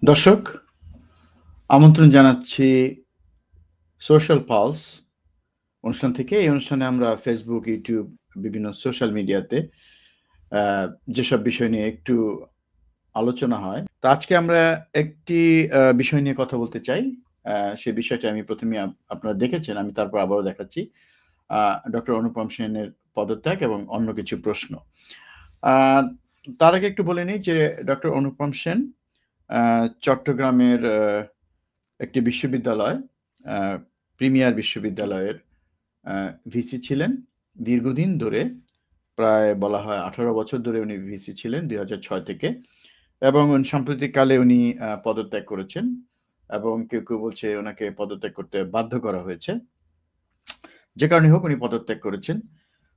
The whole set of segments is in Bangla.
দর্শক, আমন্ত্রণ জানাচ্ছি সোশ্যাল পালস অনুষ্ঠান থেকে। এই অনুষ্ঠানে আমরা ফেসবুক, ইউটিউব, বিভিন্ন সোশ্যাল মিডিয়াতে যেসব বিষয় নিয়ে একটু আলোচনা হয়। তো আজকে আমরা একটি বিষয় নিয়ে কথা বলতে চাই। সে বিষয়টা আমি প্রথমে আপনারা দেখেছেন, আমি তারপর আবারও দেখাচ্ছি। ডক্টর অনুপম সেনের পদত্যাগ এবং অন্য কিছু প্রশ্ন। তার আগে একটু বলে নিই যে ডক্টর অনুপম সেন চট্টগ্রামের একটি বিশ্ববিদ্যালয়, প্রিমিয়ার বিশ্ববিদ্যালয়ের ভিসি ছিলেন দীর্ঘদিন ধরে। প্রায় বলা হয় 18 বছর ধরে উনি ভিসি ছিলেন 2006 থেকে, এবং সাম্প্রতিককালে উনি পদত্যাগ করেছেন এবং কেউ কেউ বলছে ওনাকে পদত্যাগ করতে বাধ্য করা হয়েছে। যে কারণে হোক উনি পদত্যাগ করেছেন।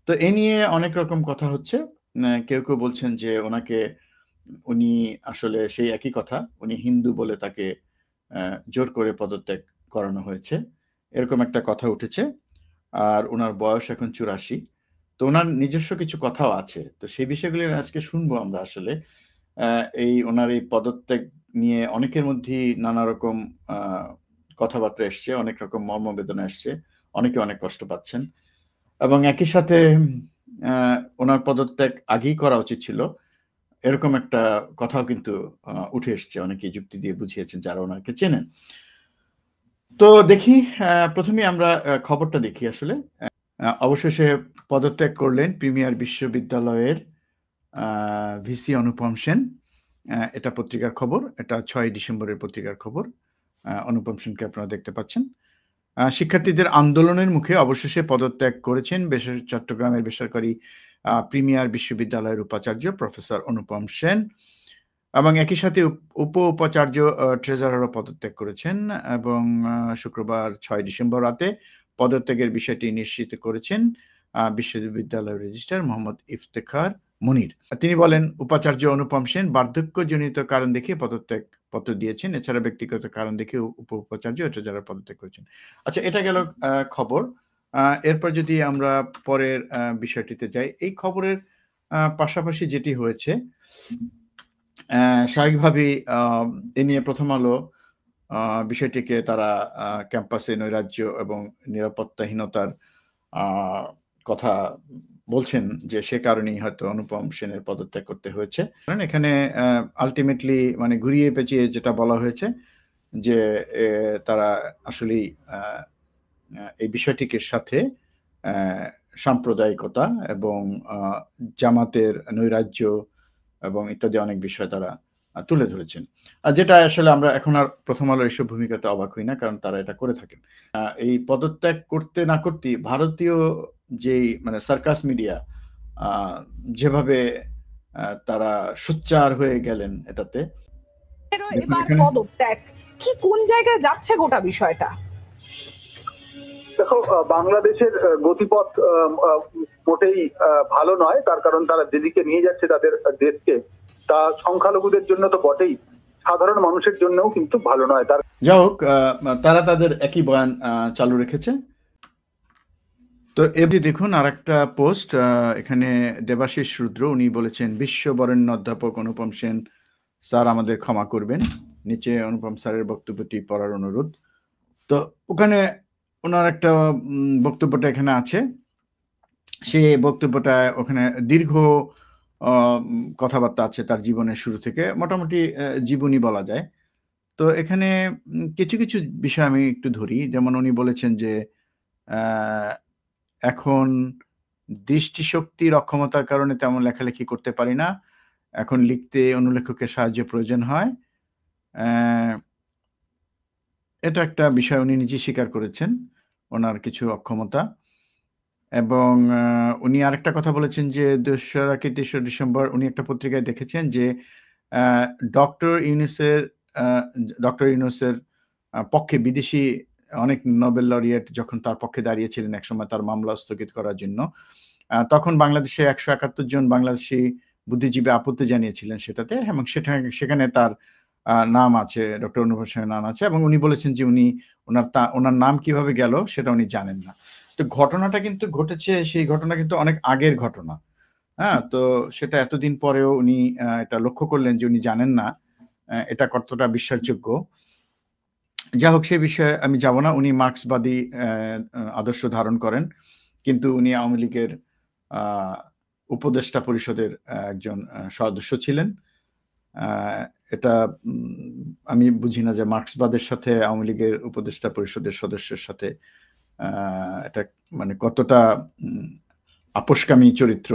তো এ নিয়ে অনেক রকম কথা হচ্ছে। কেউ কেউ বলছেন যে উনি আসলে সেই একই কথা, উনি হিন্দু বলে তাকে জোর করে পদত্যাগ করানো হয়েছে, এরকম একটা কথা উঠেছে। আর ওনার বয়স এখন 84। তো ওনার নিজস্ব কিছু কথাও আছে। তো সেই বিষয়গুলো আজকে শুনবো আমরা আসলে। ওনার এই পদত্যাগ নিয়ে অনেকের মধ্যেই নানা রকম কথাবার্তা এসছে, অনেক রকম মর্মবেদনা এসছে, অনেকে অনেক কষ্ট পাচ্ছেন। এবং একই সাথে ওনার পদত্যাগ আগেই করা উচিত ছিল, এরকম একটা কথাও কিন্তু উঠে এসছে। অনেকেই যুক্তি দিয়ে বুঝিয়েছেন যারা ওনাকে চেনেন। তো দেখি, প্রথমে আমরা খবরটা দেখি আসলে। অবশেষে পদত্যাগ করলেন প্রিমিয়ার বিশ্ববিদ্যালয়ের ভিসি অনুপম সেন। এটা পত্রিকার খবর, এটা 6 ডিসেম্বরের পত্রিকার খবর। অনুপম সেনকে আপনারা দেখতে পাচ্ছেন। শিক্ষার্থীদের আন্দোলনের মুখে অবশেষে পদত্যাগ করেছেন চট্টগ্রামের বেসরকারি প্রিমিয়ার বিশ্ববিদ্যালয়ের উপাচার্য প্রফেসর অনুপম সেন, এবং একই সাথে উপাচার্য ট্রেজারারও পদত্যাগ করেছেন। এবং শুক্রবার 6 ডিসেম্বর রাতে পদত্যাগের বিষয়টি নিশ্চিত করেছেন বিশ্ববিদ্যালয়ের রেজিস্ট্রার মোহাম্মদ ইফতেখার মুনির। তিনি বলেন, উপাচার্য অনুপম সেন বার্ধক্যজনিত কারণ দেখিয়ে পদত্যাগ পত্র দিয়েছেন। এছাড়া ব্যক্তিগত কারণ দেখে উপাচার্য ট্রেজারার পদত্যাগ করেছেন। আচ্ছা, এটা গেল খবর। এরপর যদি আমরা পরের বিষয়টিতে যাই, এই খবরের পাশাপাশি যেটি হয়েছে, স্বাভাবিকভাবেই এ নিয়ে প্রথম আলো বিষয়টিকে তারা ক্যাম্পাসে নৈরাজ্য এবং নিরাপত্তাহীনতার কথা বলছেন, যে সে কারণেই হয়তো অনুপম সেনের পদত্যাগ করতে হয়েছে। কারণ এখানে আলটিমেটলি মানে ঘুরিয়ে পেঁচিয়ে যেটা বলা হয়েছে যে তারা আসলেই এই বিষয়টিকে সাথে সাম্প্রদায়িকতা এবং জামাতের নৈরাজ্য এবং ইত্যাদি অনেক বিষয় তারা তুলে ধরেছেন। আর যেটা আসলে আমরা এখন আর প্রথম আলোর এইসব ভূমিকাতে অবাক হই না, কারণ তারা এটা করে থাকেন। এই পদত্যাগ করতে না করতেই ভারতীয় যেই মানে সার্কাস মিডিয়া যেভাবে তারা সোচ্চার হয়ে গেলেন এটাতে। এবার পদত্যাগ কি কোন জায়গায় যাচ্ছে গোটা বিষয়টা? দেখো, বাংলাদেশের গতিপথ মোটেই ভালো নয়। তার কারণ তারা যেদিকে নিয়ে যাচ্ছে তাদের দেশকে, তা সংখ্যালঘুদের জন্য তো বটেই, সাধারণ মানুষের জন্যও কিন্তু ভালো নয়। যাই হোক, তারা তাদের একই বয়ান চালু রেখেছে। তো এবার দেখুন আর একটা পোস্ট, এখানে দেবাশিস রুদ্র উনি বলেছেন, বিশ্ব বরেণ্য অধ্যাপক অনুপম সেন স্যার আমাদের ক্ষমা করবেন। নিচে অনুপম স্যারের বক্তব্যটি পড়ার অনুরোধ। তো ওখানে ওনার একটা বক্তব্যটা এখানে আছে। সে বক্তব্যটা ওখানে দীর্ঘ কথাবার্তা আছে তার জীবনের শুরু থেকে, মোটামুটি জীবনী বলা যায়। তো এখানে কিছু কিছু বিষয় আমি একটু ধরি। যেমন উনি বলেছেন যে এখন দৃষ্টিশক্তির অক্ষমতার কারণে তেমন লেখালেখি করতে পারি না, এখন লিখতে অনুলেখকের সাহায্য প্রয়োজন হয়। এটা একটা বিষয় উনি নিজে স্বীকার করেছেন, ওনার কিছু অক্ষমতা। এবং উনি আরেকটা কথা বলেছেন যে 2রা কি 3রা ডিসেম্বর উনি একটা পত্রিকায় দেখেছেন যে ডক্টর ইউনূসের পক্ষে বিদেশি অনেক নোবেল লরিয়েট যখন তার পক্ষে দাঁড়িয়েছিলেন একসময় তার মামলা স্থগিত করার জন্য, তখন বাংলাদেশে 171 জন বাংলাদেশি বুদ্ধিজীবী আপত্তি জানিয়েছিলেন সেটাতে, এবং সেখানে তার নাম আছে, ডক্টর অনুপম সেনের নাম আছে। এবং উনি বলেছেন যে ওনার নাম কিভাবে গেল সেটা উনি জানেন না। তো ঘটনাটা কিন্তু ঘটেছে, সেই ঘটনা কিন্তু অনেক আগের ঘটনা। হ্যাঁ, তো সেটা এতদিন পরেও উনি এটা লক্ষ্য করলেন যে উনি জানেন না এটা কতটা বিশ্বাসযোগ্য। যা হোক সে বিষয়ে আমি যাব না। উনি মার্ক্সবাদী আদর্শ ধারণ করেন। কিন্তু উনি আওয়ামী লীগের উপদেষ্টা পরিষদের একজন সদস্য ছিলেন। এটা আমি বুঝি না যে মার্ক্সবাদের সাথে আওয়ামী লীগের উপদেষ্টা পরিষদের সদস্যের সাথে এটা মানে কতটা আপোষকামী চরিত্র,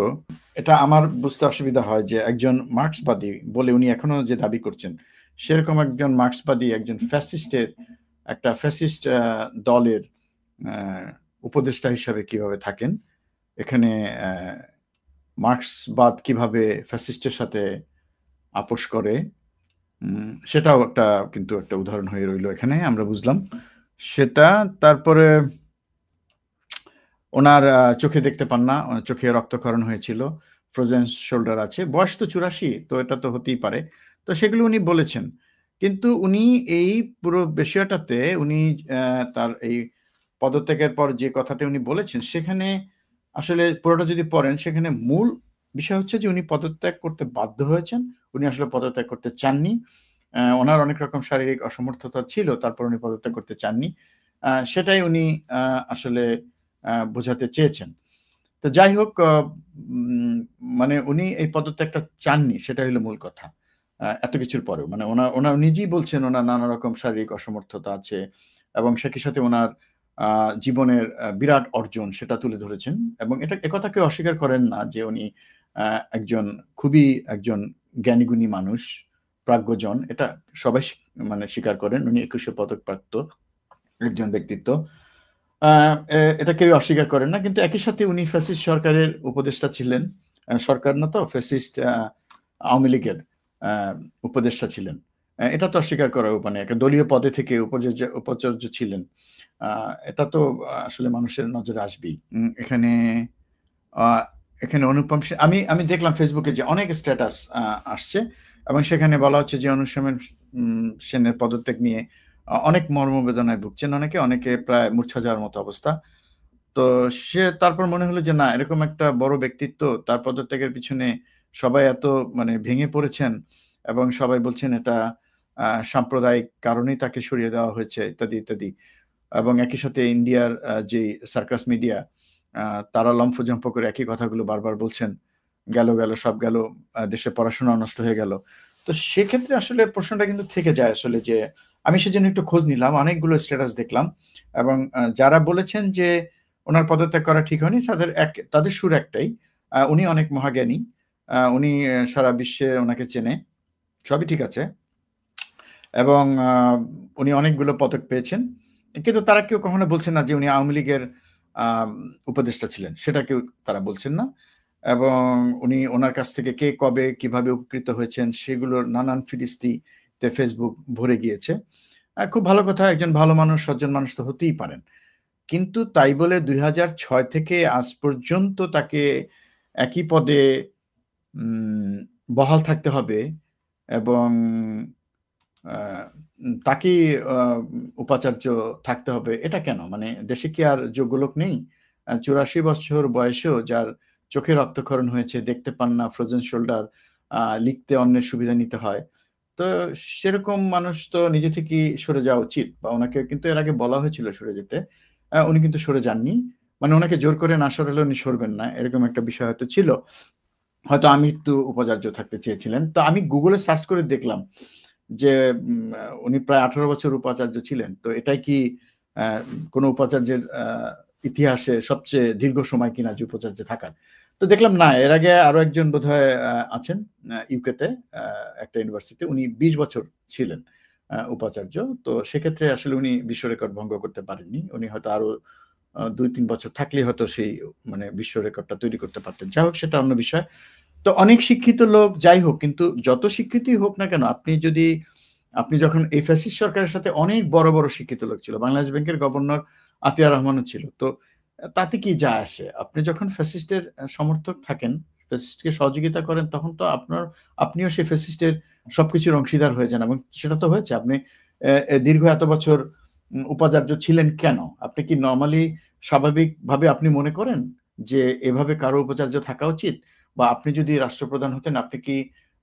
এটা আমার বুঝতে অসুবিধা হয় যে একজন মার্ক্সবাদী বলে উনি এখনো যে দাবি করছেন, সেরকম একজন মার্ক্সবাদী একজন ফ্যাসিস্টের একটা ফ্যাসিস্ট দলের উপদেষ্টা হিসাবে কিভাবে থাকেন, এখানে মার্ক্সবাদ কিভাবে ফ্যাসিস্টের সাথে আপোষ করে, সেটাও কিন্তু একটা উদাহরণ হয়ে রইল এখানে, আমরা বুঝলাম সেটা। তারপরে ওনার চোখে দেখতে পান না, চোখে রক্তক্ষরণ হয়েছিল, ফ্রোজেন শোল্ডার আছে, বয়স তো 84, তো এটা তো হতেই পারে। তো সেগুলো উনি বলেছেন, কিন্তু উনি এই পুরো বিষয়টাতে উনি তার এই পদত্যাগের পর যে কথাটা উনি বলেছেন, সেখানে আসলে পুরোটা যদি পড়েন, সেখানে মূল বিষয় হচ্ছে যে উনি পদত্যাগ করতে বাধ্য হয়েছেন। উনি আসলে পদত্যাগ করতে চাননি। ওনার অনেক রকম শারীরিক অসমর্থতা ছিল, তারপর উনি পদত্যাগ করতে চাননি। সেটাই উনি আসলে বোঝাতে চেয়েছেন। তো যাই হোক, মানে উনি এই পদত্যাগটা চাননি, সেটা হলো মূল কথা। এত কিছুর পরেও মানে ওনার নিজেই বলছেন ওনার নানা রকম শারীরিক অসমর্থতা আছে, এবং একই সাথে ওনার জীবনের বিরাট অর্জন সেটা তুলে ধরেছেন, এবং একথা কেউ অস্বীকার করেন না যে উনি খুবই একজন জ্ঞানীগুণী মানুষ, প্রাজ্ঞজন, এটা সবাই মানে স্বীকার করেন। উনি 21 পদকপ্রাপ্ত একজন ব্যক্তিত্ব, এটা কেউ অস্বীকার করেন না। কিন্তু একই সাথে উনি ফ্যাসিস্ট সরকারের উপদেষ্টা ছিলেন, সরকার না তো, ফ্যাসিস্ট আওয়ামী লীগের উপদেষ্টা ছিলেন। এটা তো অস্বীকার করার উপায় নেই। একটা দলীয় পদে থেকে উপাচার্য ছিলেন, এটা তো আসলে মানুষের নজরে আসবেই। এখানে অনুপম সেন, আমি দেখলাম ফেসবুকে যে অনেক স্ট্যাটাস আসছে, এবং সেখানে বলা হচ্ছে যে অনুপম সেনের পদত্যাগ নিয়ে অনেক মর্মবেদনায় ভুগছেন অনেকে প্রায় মূর্ছা যাওয়ার মতো অবস্থা। তো তারপর মনে হলো যে না, এরকম একটা বড় ব্যক্তিত্ব, তার পদত্যাগের পিছনে সবাই এত মানে ভেঙে পড়েছেন, এবং সবাই বলছেন এটা সাম্প্রদায়িক কারণেই তাকে সরিয়ে দেওয়া হয়েছে, ইত্যাদি ইত্যাদি। এবং একই সাথে ইন্ডিয়ার যে সার্কাস মিডিয়া, তারা লম্ফজম্প করে একই কথাগুলো বারবার বলছেন, গেল সব গেল, দেশে পড়াশোনা নষ্ট হয়ে গেল। তো সেক্ষেত্রে আসলে প্রশ্নটা কিন্তু থেকে যায় আসলে, যে আমি সেজন্য একটু খোঁজ নিলাম, অনেকগুলো স্ট্যাটাস দেখলাম, এবং যারা বলেছেন যে ওনার পদত্যাগ করা ঠিক হয়নি, তাদের সুর একটাই, উনি অনেক মহাজ্ঞানী, উনি সারা বিশ্বে ওনাকে চেনে, সবই ঠিক আছে, এবং উনি অনেকগুলো পদক পেয়েছেন, কিন্তু তারা কেউ কখনো বলছেন না যে উনি আওয়ামী লীগের উপদেষ্টা ছিলেন, সেটা কেউ তারা বলছেন না। এবং উনি ওনার কাছ থেকে কে কবে কিভাবে উপকৃত হয়েছেন সেগুলোর নানান ফিরিস্তিতে ফেসবুক ভরে গিয়েছে। খুব ভালো কথা, একজন ভালো মানুষ, সজ্জন মানুষ তো হতেই পারেন, কিন্তু তাই বলে 2006 থেকে আজ পর্যন্ত তাকে একই পদে বহাল থাকতে হবে, এবং তাকে উপাচার্য থাকতে হবে, এটা কেন? মানে দেশে কি আর যোগ্য লোক নেই? 84 বছর বয়সেও যার চোখে রক্তক্ষরণ হয়েছে, দেখতে পান না, ফ্রোজেন শোল্ডার, লিখতে অন্যের সুবিধা নিতে হয়। তো সেরকম মানুষ তো নিজে থেকেই সরে যাওয়া উচিত, বা ওনাকে কিন্তু এর আগে বলা হয়েছিল সরে যেতে, উনি কিন্তু সরে যাননি। মানে ওনাকে জোর করে না সরালে উনি সরবেন না, এরকম একটা বিষয় হয়তো ছিল। হয়তো আমৃত্যু উপাচার্য থাকতে চেয়েছিলেন। তো আমি গুগলে সার্চ করে দেখলাম যে উনি প্রায় 18 বছর উপাচার্য ছিলেন। তো এটাই কি কোনো উপাচার্যের ইতিহাসে সবচেয়ে দীর্ঘ সময় কিনা যে উপাচার্য থাকার? তো দেখলাম না, এর আগে আরো একজন বোধহয় আছেন ইউকেতে, একটা ইউনিভার্সিটিতে, উনি 20 বছর ছিলেন উপাচার্য। তো সেক্ষেত্রে আসলে উনি বিশ্ব রেকর্ড ভঙ্গ করতে পারেননি। উনি হয়তো আরো 2-3 বছর থাকলেই হয়তো সেই মানে বিশ্ব রেকর্ডটা তৈরি করতে পারতেন। যাই হোক, সেটা অন্য বিষয়। তো অনেক শিক্ষিত লোক, যাই হোক, কিন্তু যত শিক্ষিতই হোক না কেন, আপনি যখন এই ফ্যাসিস্ট সরকারের সাথে অনেক বড় শিক্ষিত লোক ছিল, বাংলাদেশ ব্যাংকের গভর্নর আতিয়া রহমানও ছিল, তো তাতে কি যায় আসে? আপনি যখন ফ্যাসিস্টের সমর্থক থাকেন, ফ্যাসিস্টকে সহযোগিতা করেন, তখন তো আপনিও সেই ফ্যাসিস্টের সবকিছুর অংশীদার হয়ে যান, এবং সেটা তো হয়েছে। আপনি দীর্ঘ এত বছর উপাচার্য ছিলেন কেন? আপনি কি নরমালি স্বাভাবিকভাবে আপনি মনে করেন যে এভাবে কারো উপাচার্য থাকা উচিত? বা আপনি যদি রাষ্ট্রপ্রধান হতেন, আপনি কি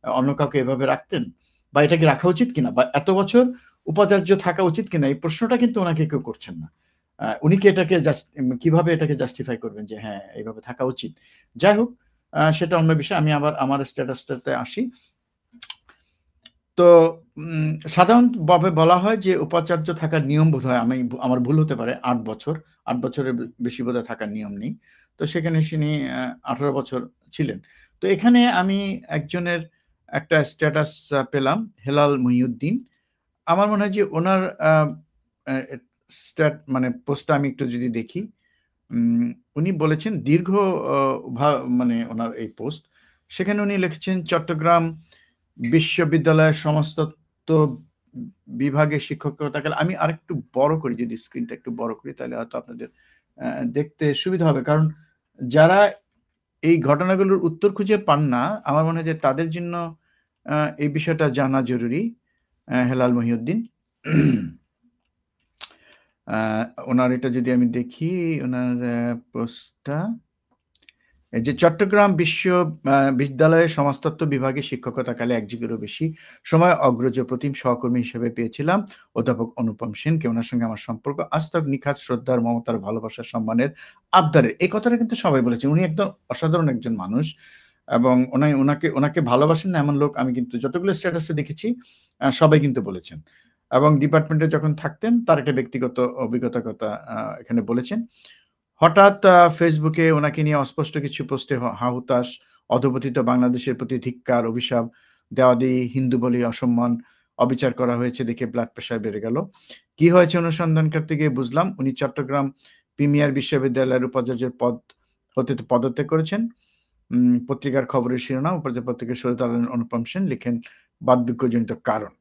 অন্য কাউকে এভাবে রাখতেন? বা এটা কি রাখা উচিত কিনা, বা এত বছর উপাচার্য থাকা উচিত কিনা, এই প্রশ্নটা কিন্তু ওনাকে কেউ করছেন না। উনি কি এটাকে কিভাবে এটাকে জাস্টিফাই করবেন যে হ্যাঁ এইভাবে থাকা উচিত? যাই হোক, সেটা অন্য বিষয়। আমি আবার আমার স্ট্যাটাসটাতে আসি। তো সাধারণভাবে বলা হয় যে উপাচার্য থাকার নিয়ম বোধহয়, আমার ভুল হতে পারে, ৮ বছর। ৮ বছরের বেশি বোধহয় থাকার নিয়ম নেই। তো সেখানে তিনি ১৮ বছর ছিলেন। তো এখানে আমি একজনের একটা স্ট্যাটাস পেলাম, হেলাল মহিউদ্দিন। আমার মনে হয় যে ওনার মানে পোস্টটা আমি একটু যদি দেখি, উনি বলেছেন দীর্ঘ অ মানে ওনার এই পোস্ট। সেখানে উনি লিখেছেন, চট্টগ্রাম বিশ্ববিদ্যালয়ের সমাজতত্ত্ব বিভাগের শিক্ষকতাকালে, আমি আরেকটু বড় করি, যদি স্ক্রিনটা একটু বড় করি তাহলে হয়তো আপনাদের দেখতে সুবিধা হবে। কারণ যারা এই ঘটনাগুলোর উত্তর খুঁজে পান না, আমার মনে হয় যে তাদের জন্য এই বিষয়টা জানা জরুরি। হেলাল মহিউদ্দিন। ওনার এটা যদি আমি দেখি, ওনার পোস্টটা, এই যে চট্টগ্রাম বিশ্ববিদ্যালয়ের সমাজতত্ত্ব বিভাগে শিক্ষকতাকালে ১ যুগেরও বেশি সময় অগ্রজ প্রতিম সহকর্মী হিসেবে পেয়েছিলাম অধ্যাপক অনুপম সেনকে। ওনার সঙ্গে আমার সম্পর্ক আস্তক, নিখাত, শ্রদ্ধার, মমতার, ভালোবাসার, সম্মানের, আবদারের। এই কথাটা কিন্তু সবাই বলেছেন। উনি একদম অসাধারণ একজন মানুষ, এবং ওনাকে ভালোবাসেন না এমন লোক আমি কিন্তু যতগুলো স্ট্যাটাসে দেখেছি সবাই কিন্তু বলেছেন। এবং ডিপার্টমেন্টে যখন থাকতেন তার একটা ব্যক্তিগত অভিজ্ঞতার কথা এখানে বলেছেন। হঠাৎ ফেসবুকে ওনাকে নিয়ে অস্পষ্ট কিছু পোস্টে হা-হুতাশ, অধঃপতিত বাংলাদেশের প্রতি ধিক্কার, অভিশাপ, দেওয়াদেয়ি, হিন্দু বলি, অসম্মান, অবিচার করা হয়েছে দেখে ব্লাড প্রেশার বেড়ে গেল। কি হয়েছে অনুসন্ধান করতে গিয়ে বুঝলাম উনি চট্টগ্রাম প্রিমিয়ার বিশ্ববিদ্যালয়ের উপাচার্যের পদ হতে পদত্যাগ করেছেন। পত্রিকার খবরের শিরোনাম, উপাচার্য থেকে সরে দাঁড়ালেন অনুপম সেন, লিখেন বার্ধক্যজনিত কারণ।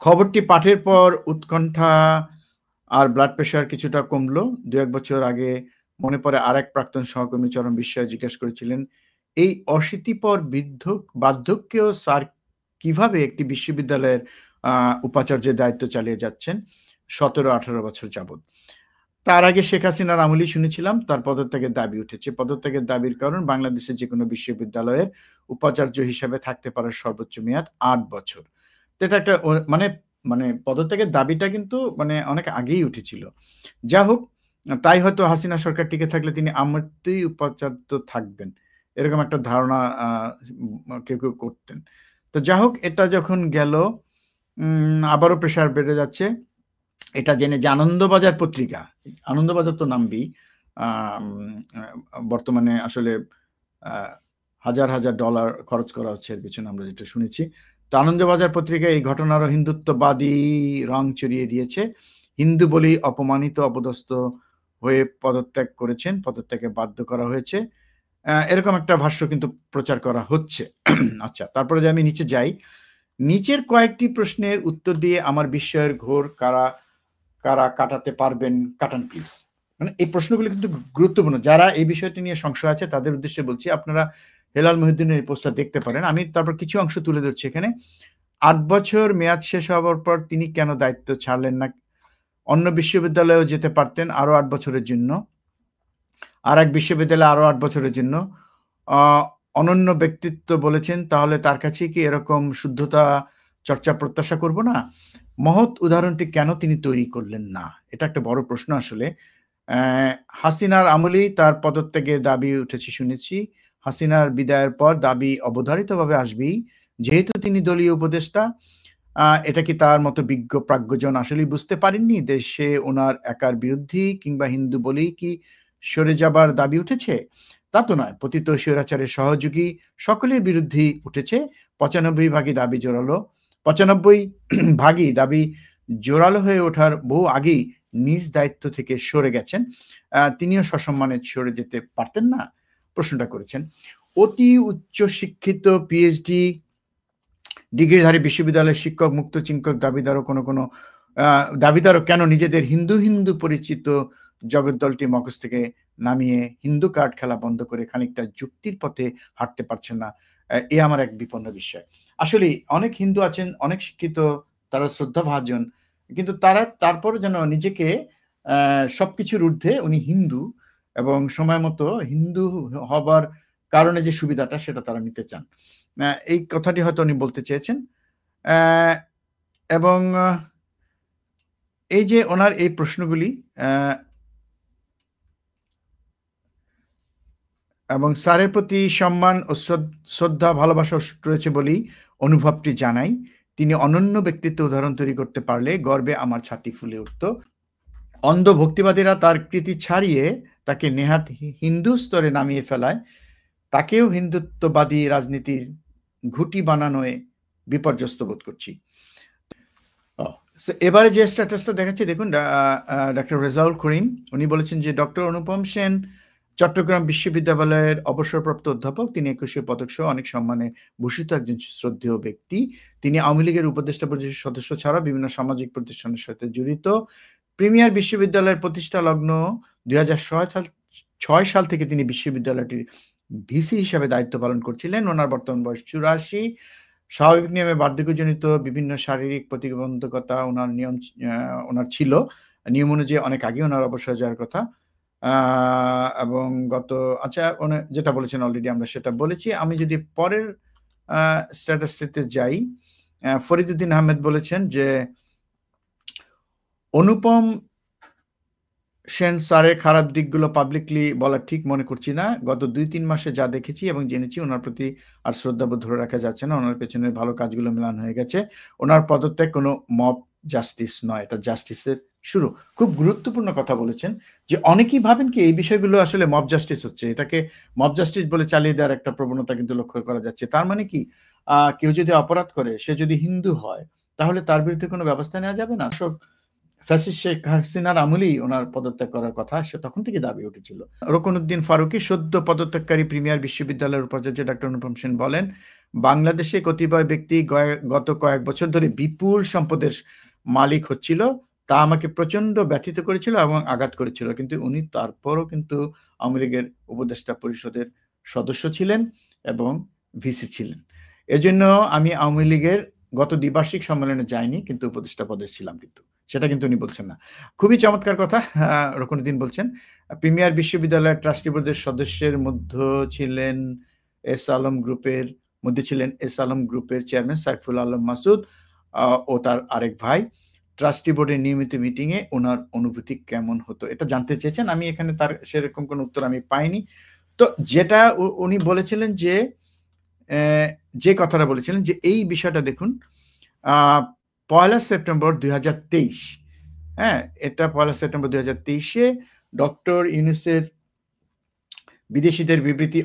খবরটি পাঠের পর উৎকণ্ঠা আর ব্লাড প্রেশার কিছুটা কমলো। ২-১ বছর আগে মনে পড়ে আরেক প্রাক্তন সহকর্মী চরম বিস্ময়ে জিজ্ঞেস করেছিলেন, এই অশীতিপর বার্ধক্যেও স্যার কিভাবে একটি বিশ্ববিদ্যালয়ের উপাচার্যের দায়িত্ব চালিয়ে যাচ্ছেন ১৭-১৮ বছর যাবৎ। তার আগে শেখ হাসিনার আমলেই শুনেছিলাম তার পদত্যাগের দাবি উঠেছে। পদত্যাগের দাবির কারণ বাংলাদেশের যেকোনো বিশ্ববিদ্যালয়ের উপাচার্য হিসেবে থাকতে পারার সর্বোচ্চ মেয়াদ ৮ বছর। তো এটা একটা মানে পদত্যাগের দাবিটা কিন্তু মানে অনেক আগেই উঠেছিল। যা হোক, তাই হয়তো হাসিনা সরকার টিকে থাকলে তিনি আমৃত্যুই উপাচার্য থাকবেন, এরকম একটা ধারণা কেউ করতেন। তো যা হোক, এটা যখন গেল, আবারও প্রেশার বেড়ে যাচ্ছে। এটা জেনে যে আনন্দবাজার পত্রিকা, আনন্দবাজার তো নামবেই, বর্তমানে আসলে হাজার হাজার ডলার খরচ করা হচ্ছে এর পিছনে, আমরা যেটা শুনেছি। তো আনন্দবাজার পত্রিকা এই ঘটনারও হিন্দুত্ববাদী রং চড়িয়ে দিয়েছে। হিন্দু বলেই অপমানিত, অপদস্থ হয়ে পদত্যাগ করেছেন, পদত্যাগে বাধ্য করা হয়েছে, এরকম একটা ভাষ্য কিন্তু প্রচার করা হচ্ছে। আচ্ছা, তারপরে যে আমি নিচে যাই, নিচের কয়েকটি প্রশ্নের উত্তর দিয়ে আমার বিস্ময়ের ঘোর কারা কাটাতে পারবেন, কাটান প্লিজ। মানে এই প্রশ্নগুলো কিন্তু গুরুত্বপূর্ণ। যারা এই বিষয়টি নিয়ে সংশয় আছে তাদের উদ্দেশ্যে বলছি, আপনারা হেলাল মহিউদ্দিনের এই পোস্টটা দেখতে পারেন। আমি তারপর কিছু অংশ তুলে ধরছি এখানে। ৮ বছর মেয়াদ শেষ হওয়ার পর তিনি কেন দায়িত্ব ছাড়লেন না? অন্য বিশ্ববিদ্যালয়েও যেতে পারতেন আরো ৮ বছরের জন্য, আর এক বিশ্ববিদ্যালয়ে আরো ৮ বছরের জন্য। অনন্য ব্যক্তিত্ব বলেছেন, তাহলে তার কাছে কি এরকম শুদ্ধতা চর্চা প্রত্যাশা করব না? মহৎ উদাহরণটি কেন তিনি তৈরি করলেন না? এটা একটা বড় প্রশ্ন আসলে। হাসিনার আমলেই তার পদত্যাগের দাবি উঠেছে শুনেছি। হাসিনার বিদায়ের পর দাবি অবধারিতভাবে আসবেই, যেহেতু তিনি দলীয় উপদেষ্টা। এটা কি তার মতো বিজ্ঞ প্রাজ্ঞজন আসলেই বুঝতে পারেননি দেশে ওনার একার বিরুদ্ধেই কিংবা হিন্দু বলেই কি সরে যাবার দাবি উঠেছে? তা তো নয়, পতিত স্বৈরাচারের সহযোগী সকলের বিরুদ্ধেই উঠেছে। ৯৫ ভাগই দাবি জোরালো। ৯৫ ভাগই দাবি জোরালো হয়ে ওঠার বহু আগেই নিজ দায়িত্ব থেকে সরে গেছেন। তিনিও সসম্মানে সরে যেতে পারতেন না? প্রশ্নটা করেছেন। অতি উচ্চশিক্ষিত পিএইচডি ডিগ্রিধারী বিশ্ববিদ্যালয়ের শিক্ষক, মুক্ত চিন্তক দাবিদারও কেন নিজেদের হিন্দু পরিচিত জগদ্দলটি মগজ থেকে নামিয়ে হিন্দু কার্ড খেলা বন্ধ করে খানিকটা যুক্তির পথে হাঁটতে পারছেন না? এ আমার এক বিপন্ন বিষয়। আসলেই অনেক হিন্দু আছেন, অনেক শিক্ষিত, তারা শ্রদ্ধাভাজন, কিন্তু তারা তারপরও যেন নিজেকে সবকিছুর ঊর্ধ্বে উনি হিন্দু এবং সময় মতো হিন্দু হবার কারণে যে সুবিধাটা সেটা তারা নিতে চান। এই কথাটি হয়তো উনি বলতে চেয়েছেন। এবং এই যে ওনার এই প্রশ্নগুলি এবং স্যারের প্রতি সম্মান ও শ্রদ্ধা ভালোবাসা রয়েছে বলেই অনুভবটি জানাই। তিনি অনন্য ব্যক্তিত্ব উদাহরণ তৈরি করতে পারলে গর্বে আমার ছাতি ফুলে উঠত। অন্ধ ভক্তিবাদীরা তার কৃতি ছাড়িয়ে তাকে নেহাত হিন্দু স্তরে নামিয়ে ফেলায় তাকেও হিন্দুত্ববাদী রাজনীতির ঘুঁটি বানানোয় বিপর্যস্ত বোধ করছি। এবারে যে স্ট্যাটাসটা দেখাচ্ছে দেখুন, ডক্টর রেজাউল করিম উনি বলেছেন যে ডক্টর অনুপম সেন চট্টগ্রাম বিশ্ববিদ্যালয়ের অবসরপ্রাপ্ত অধ্যাপক। তিনি 21 পদক সহ অনেক সম্মানে ভূষিত একজন শ্রদ্ধেয় ব্যক্তি। তিনি আওয়ামী লীগের উপদেষ্টা পরিষদের সদস্য ছাড়া বিভিন্ন সামাজিক প্রতিষ্ঠানের সাথে জড়িত। প্রিমিয়ার বিশ্ববিদ্যালয়ের প্রতিষ্ঠা লগ্ন 2006 সাল থেকে তিনি বিশ্ববিদ্যালয়টির ভিসি হিসাবে দায়িত্ব পালন করছিলেন। ওনার বর্তমান বয়স 84। স্বাভাবিক নিয়মে বার্ধক্যজনিত বিভিন্ন শারীরিক প্রতিবন্ধকতা ওনার ছিল। নিয়ম অনুযায়ী অনেক আগে ওনার অবসর যাওয়ার কথা। এবং যেটা বলেছেন অলরেডি আমরা সেটা বলেছি। আমি যদি পরের স্ট্যাটাসটিতে যাই, ফরিদউদ্দিন আহমেদ বলেছেন যে অনুপম সেন স্যারের খারাপ দিকগুলো পাবলিকলি বলা ঠিক মনে করছি না। গত 2-3 মাসে যা দেখেছি এবং জেনেছি ওনার প্রতি আর শ্রদ্ধাবোধ ধরে রাখা যাচ্ছে না। ওনার পেছনের ভালো কাজগুলো মেলান হয়ে গেছে। ওনার পদত্যাগ কোনো মব জাস্টিস নয়, এটা জাস্টিসের শুরু। খুব গুরুত্বপূর্ণ কথা বলেছেন যে অনেকেই ভাবেন কি এই বিষয়গুলো আসলে মব জাস্টিস হচ্ছে, এটাকে মব জাস্টিস বলে চালিয়ে দেওয়ার একটা প্রবণতা কিন্তু লক্ষ্য করা যাচ্ছে। তার মানে কি কেউ যদি অপরাধ করে, সে যদি হিন্দু হয়, তাহলে তার বিরুদ্ধে কোনো ব্যবস্থা নেওয়া যাবে না? ফ্যাসিস্ট শেখ হাসিনার আমলেই ওনার পদত্যাগ করার কথা সে তখন থেকে দাবি উঠেছিল। রুকনউদ্দিন ফারুকী সদ্য পদত্যাগকারী প্রিমিয়ার বিশ্ববিদ্যালয়ের উপাচার্য ডক্টর অনুপম সেন বলেন, বাংলাদেশে কতিপয় ব্যক্তি গত কয়েক বছর ধরে বিপুল সম্পদের মালিক হচ্ছিল, তা আমাকে প্রচন্ড ব্যথিত করেছিল এবং আঘাত করেছিল। কিন্তু উনি তারপরও কিন্তু আওয়ামী লীগের উপদেষ্টা পরিষদের সদস্য ছিলেন এবং ভিসি ছিলেন। এজন্য আমি আওয়ামী লীগের গত দ্বিবার্ষিক সম্মেলনে যাইনি, কিন্তু উপদেষ্টা পদে ছিলাম, কিন্তু সেটা কিন্তু উনি বলছেন না। খুবই চমৎকার কথা রুকনউদ্দিন বলছেন। প্রিমিয়ার বিশ্ববিদ্যালয়ের ট্রাস্টি বোর্ডের সদস্যের মধ্যে ছিলেন এস আলম গ্রুপের চেয়ারম্যান সাইফুল আলম মাসুদ ও তার আরেক ভাই। ট্রাস্টি বোর্ডের নিয়মিত মিটিংয়ে ওনার অনুভূতি কেমন হতো এটা জানতে চেয়েছেন। আমি এখানে তার সেরকম কোনো উত্তর আমি পাইনি। তো যেটা উনি বলেছিলেন যে কথাটা বলেছিলেন যে এই বিষয়টা দেখুন, 1 সেপ্টেম্বর 2023, হ্যাঁ, এটা 1 সেপ্টেম্বর 2023-এ ডক্টর ইউনূসের বিদেশিদের বিবৃতি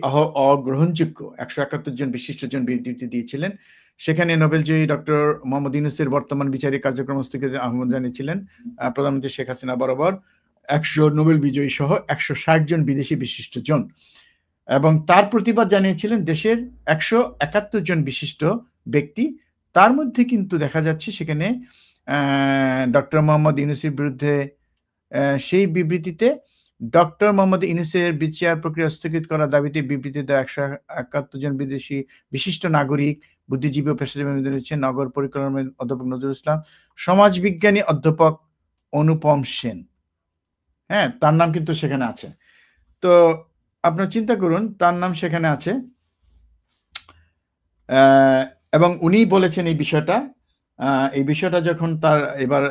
অগ্রহণযোগ্য 171 জন বিশিষ্টজন বিবৃতি দিয়েছিলেন। সেখানে নোবেলজয়ী ডক্টর মোহাম্মদ ইউনূসের বর্তমান বিচারিক কার্যক্রম স্থগিতের আহ্বান জানিয়েছিলেন প্রধানমন্ত্রী শেখ হাসিনা বরাবর 100 নোবেল বিজয়ী সহ 160 জন বিদেশি বিশিষ্টজন, এবং তার প্রতিবাদ জানিয়েছিলেন দেশের 171 জন বিশিষ্ট ব্যক্তি। তার মধ্যে কিন্তু দেখা যাচ্ছে সেখানে ডক্টর মোহাম্মদ ইউনূসের বিরুদ্ধে সেই বিবৃতিতে ডক্টর মোহাম্মদ ইউনূসের বিচার প্রক্রিয়া স্থগিত করার দাবিতে বিবৃতি দেওয়া 171 জন বিদেশি বিশিষ্ট নাগরিক, বুদ্ধিজীবী ও পেশাজীবী রয়েছেন নগর পরিকল্পনা অধ্যাপক নজরুল ইসলাম, সমাজবিজ্ঞানী অধ্যাপক অনুপম সেন। হ্যাঁ, তার নাম কিন্তু সেখানে আছে। তো আপনার চিন্তা করুন, তার নাম সেখানে আছে এবং উনি বলেছেন এই বিষয়টা যখন তার এবার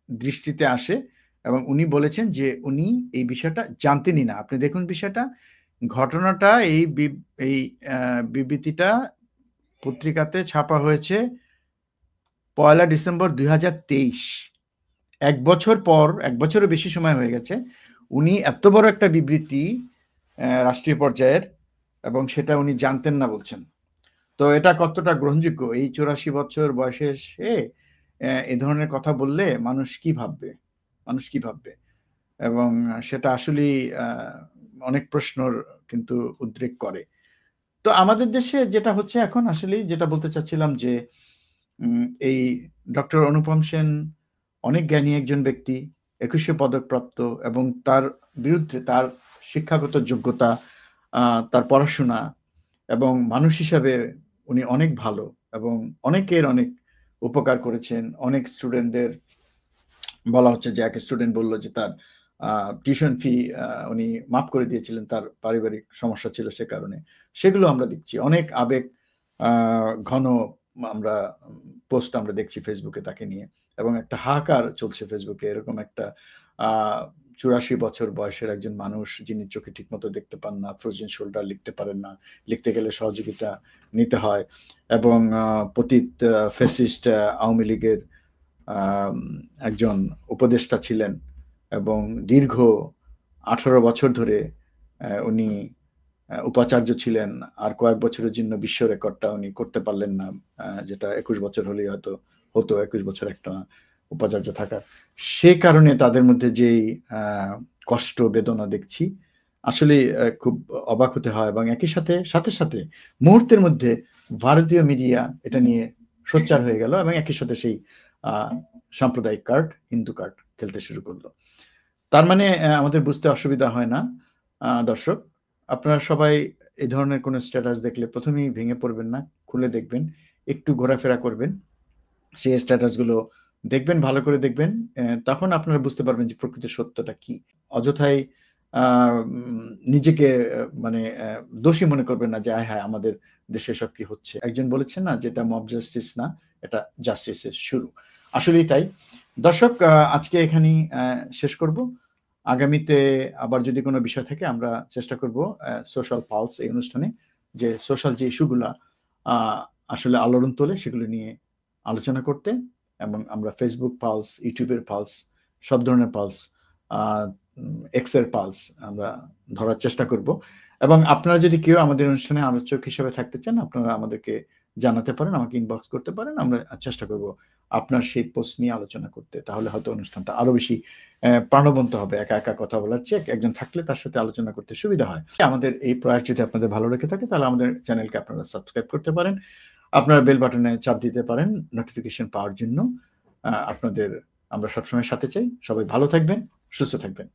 দৃষ্টিতে আসে এবং উনি বলেছেন যে উনি এই বিষয়টা জানতেনই না। আপনি দেখুন বিষয়টা, ঘটনাটা এই বিবৃতিটা পত্রিকাতে ছাপা হয়েছে 1 ডিসেম্বর 2023। 1 বছর পর, 1 বছরের বেশি সময় হয়ে গেছে, উনি এত বড় একটা বিবৃতি রাষ্ট্রীয় পর্যায়ের, এবং সেটা উনি জানতেন না বলছেন। তো এটা কতটা গ্রহণযোগ্য? এই 84 বছর বয়সে সে এ ধরনের কথা বললে মানুষ কি ভাববে? এবং সেটা আসলেই অনেক প্রশ্নর কিন্তু উদ্রেক করে। তো আমাদের দেশে যেটা হচ্ছে এখন, আসলেই যেটা বলতে চাচ্ছিলাম যে এই ডক্টর অনুপম সেন অনেক জ্ঞানী একজন ব্যক্তি, 21 পদকপ্রাপ্ত, এবং তার বিরুদ্ধে তার শিক্ষাগত যোগ্যতা, তার পড়াশোনা এবং মানুষ হিসাবে উনি অনেক ভালো এবং অনেকের অনেক উপকার করেছেন। অনেক স্টুডেন্টদের বলা হচ্ছে যে এক স্টুডেন্ট বলল যে তার টিউশন ফি উনি মাফ করে দিয়েছিলেন, তার পারিবারিক সমস্যা ছিল সে কারণে। সেগুলো আমরা দেখছি। অনেক আবেগ ঘন আমরা পোস্ট আমরা দেখছি ফেসবুকে তাকে নিয়ে, এবং একটা হাহাকার চলছে ফেসবুকে। এরকম একটা 84 বছর বয়সের একজন মানুষ, যিনি চোখে ঠিকমতো দেখতে পান না, ফ্রোজেন শোল্ডার লিখতে পারেন না, লিখতে গেলে সহযোগিতা নিতে হয়, এবং পতিত ফ্যাসিস্ট আওয়ামী লীগের একজন উপদেষ্টা ছিলেন, এবং দীর্ঘ 18 বছর ধরে উনি উপাচার্য ছিলেন। আর কয়েক বছরের জন্য বিশ্ব রেকর্ডটা উনি করতে পারলেন না, যেটা 21 বছর হলেই হয়তো হতো, 21 বছর একটা উপাচার্য থাকা। সে কারণে তাদের মধ্যে যেই কষ্ট বেদনা দেখছি, আসলে খুব অবাক হতে হয়। এবং একই সাথে সাথে মুহূর্তের মধ্যে ভারতীয় মিডিয়া এটা নিয়ে সোচ্চার হয়ে গেল, এবং একই সাথে সেই সাম্প্রদায়িক কার্ড, হিন্দু কার্ড খেলতে শুরু করলো। তার মানে আমাদের বুঝতে অসুবিধা হয় না। দর্শক, আপনারা সবাই এই ধরনের কোনো স্ট্যাটাস দেখলে প্রথমেই ভেঙে পড়বেন না, খুলে দেখবেন, একটু ঘোরাফেরা করবেন, সেই স্ট্যাটাসগুলো দেখবেন, ভালো করে দেখবেন। তখন আপনারা বুঝতে পারবেন যে প্রকৃত সত্যটা কি। অযথাই নিজেকে মানে দোষী মনে করবেন না যে আয় হায় আমাদের দেশে সব কি হচ্ছে। একজন বলেছেন না, যেটা মব জাস্টিস না, এটা জাস্টিসের শুরু। আসলেই তাই। দর্শক, আজকে এখানেই শেষ করব। আগামীতে আবার যদি কোনো বিষয় থাকে আমরা চেষ্টা করব সোশ্যাল পালস এই অনুষ্ঠানে যে সোশ্যাল যে ইস্যুগুলা আসলে আলোড়ন তোলে সেগুলো নিয়ে আলোচনা করতে, এবং আমরা ফেসবুক পালস, ইউটিউবের পালস, সব ধরনের পালস, এক্সের পালস আমরা ধরার চেষ্টা করব। এবং আপনারা যদি কেউ আমাদের অনুষ্ঠানে আলোচক হিসেবে থাকতে চান, আপনারা আমাদেরকে জানাতে পারেন, আমাকে ইনবক্স করতে পারেন। আমরা চেষ্টা করব আপনার সেই পোস্ট নিয়ে আলোচনা করতে। তাহলে হয়তো অনুষ্ঠানটা আরো বেশি প্রাণবন্ত হবে। একা একা কথা বলার চেয়ে একজন থাকলে তার সাথে আলোচনা করতে সুবিধা হয়। আমাদের এই প্রয়াস যদি আপনাদের ভালো লেগে থাকে, তাহলে আমাদের চ্যানেলকে আপনারা সাবস্ক্রাইব করতে পারেন, আপনারা বেল বাটনে চাপ দিতে পারেন নোটিফিকেশন পাওয়ার জন্য। আপনাদের আমরা সবসময় সাথে চাই। সবাই ভালো থাকবেন, সুস্থ থাকবেন।